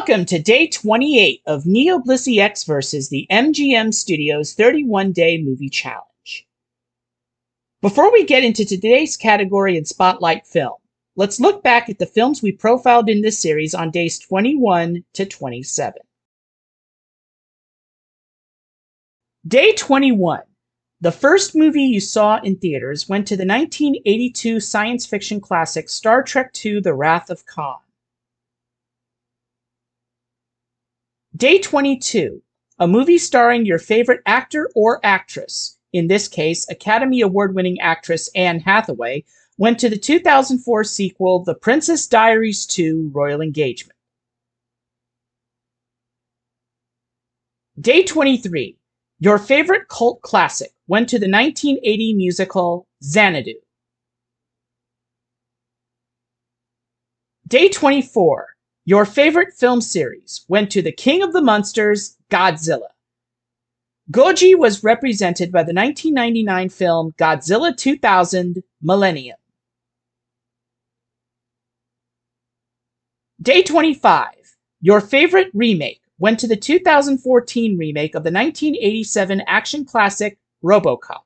Welcome to day 28 of NeoBlisseyX versus the MGM Studios 31-day movie challenge. Before we get into today's category and spotlight film, let's look back at the films we profiled in this series on days 21 to 27. Day 21. The first movie you saw in theaters went to the 1982 science fiction classic Star Trek II: The Wrath of Khan. Day 22, a movie starring your favorite actor or actress, in this case, Academy Award-winning actress Anne Hathaway, went to the 2004 sequel, The Princess Diaries 2: Royal Engagement. Day 23, your favorite cult classic went to the 1980 musical Xanadu. Day 24, your favorite film series went to the King of the Monsters, Godzilla. Goji was represented by the 1999 film Godzilla 2000 Millennium. Day 25, your favorite remake went to the 2014 remake of the 1987 action classic RoboCop.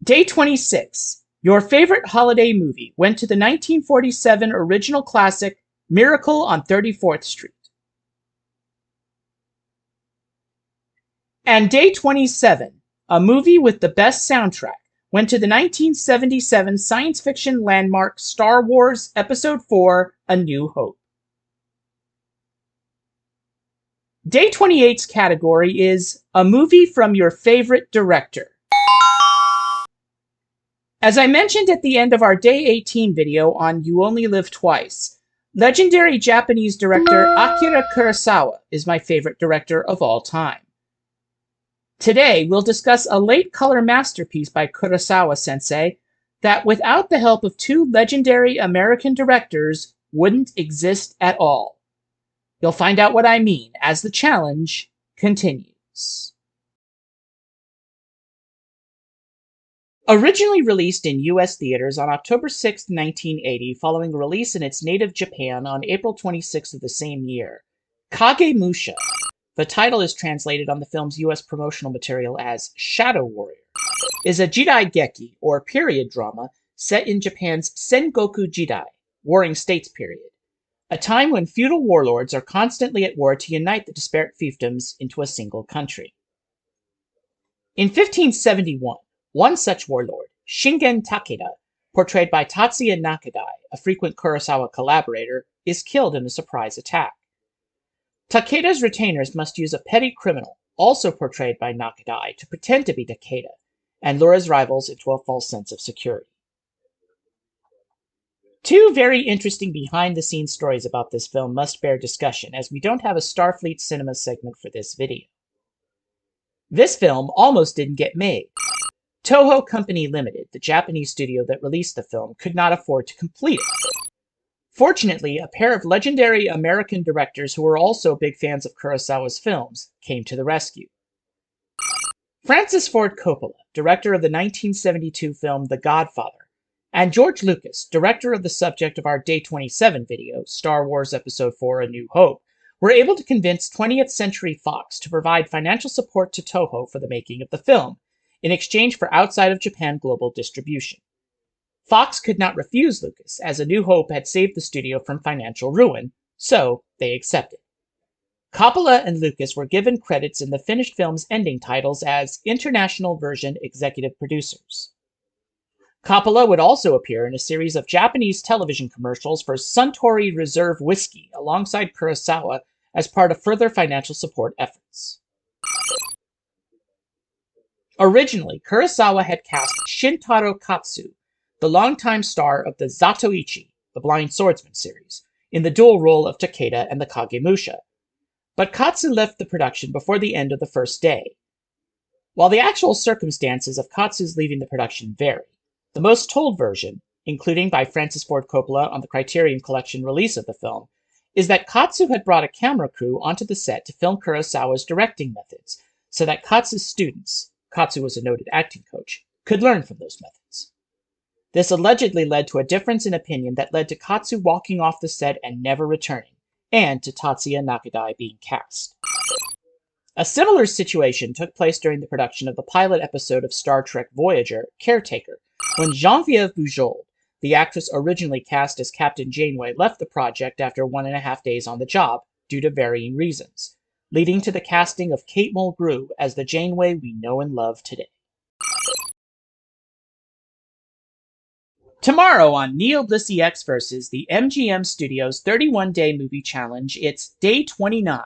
Day 26, your favorite holiday movie went to the 1947 original classic Miracle on 34th Street. And day 27, a movie with the best soundtrack, went to the 1977 science fiction landmark Star Wars Episode IV: A New Hope. Day 28's category is a movie from your favorite director. As I mentioned at the end of our Day 18 video on You Only Live Twice, legendary Japanese director Akira Kurosawa is my favorite director of all time. Today, we'll discuss a late color masterpiece by Kurosawa-sensei that, without the help of two legendary American directors, wouldn't exist at all. You'll find out what I mean as the challenge continues. Originally released in U.S. theaters on October 6, 1980, following release in its native Japan on April 26 of the same year, KAGEMUSHA, the title is translated on the film's U.S. promotional material as Shadow Warrior, is a jidaigeki, or period drama, set in Japan's Sengoku Jidai, Warring States period, a time when feudal warlords are constantly at war to unite the disparate fiefdoms into a single country. In 1571, one such warlord, Shingen Takeda, portrayed by Tatsuya Nakadai, a frequent Kurosawa collaborator, is killed in a surprise attack. Takeda's retainers must use a petty criminal, also portrayed by Nakadai, to pretend to be Takeda, and lure his rivals into a false sense of security. Two very interesting behind-the-scenes stories about this film must bear discussion, as we don't have a Starfleet Cinema segment for this video. This film almost didn't get made. Toho Company Limited, the Japanese studio that released the film, could not afford to complete it. Fortunately, a pair of legendary American directors who were also big fans of Kurosawa's films came to the rescue. Francis Ford Coppola, director of the 1972 film The Godfather, and George Lucas, director of the subject of our Day 27 video, Star Wars Episode IV: A New Hope, were able to convince 20th Century Fox to provide financial support to Toho for the making of the film, in exchange for outside of Japan global distribution. Fox could not refuse Lucas, as A New Hope had saved the studio from financial ruin, so they accepted. Coppola and Lucas were given credits in the finished film's ending titles as International Version Executive Producers. Coppola would also appear in a series of Japanese television commercials for Suntory Reserve Whiskey alongside Kurosawa as part of further financial support efforts. Originally, Kurosawa had cast Shintaro Katsu, the longtime star of the Zatoichi, the Blind Swordsman series, in the dual role of Takeda and the Kagemusha, but Katsu left the production before the end of the first day. While the actual circumstances of Katsu's leaving the production vary, the most told version, including by Francis Ford Coppola on the Criterion Collection release of the film, is that Katsu had brought a camera crew onto the set to film Kurosawa's directing methods, so that Katsu's students, Katsu was a noted acting coach, could learn from those methods. This allegedly led to a difference in opinion that led to Katsu walking off the set and never returning, and to Tatsuya Nakadai being cast. A similar situation took place during the production of the pilot episode of Star Trek Voyager, Caretaker, when Geneviève Bujold, the actress originally cast as Captain Janeway, left the project after 1.5 days on the job due to varying reasons, leading to the casting of Kate Mulgrew as the Janeway we know and love today. Tomorrow on NeoBlisseyX versus the MGM Studios 31-Day Movie Challenge, it's Day 29,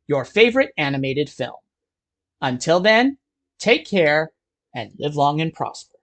your favorite animated film. Until then, take care and live long and prosper.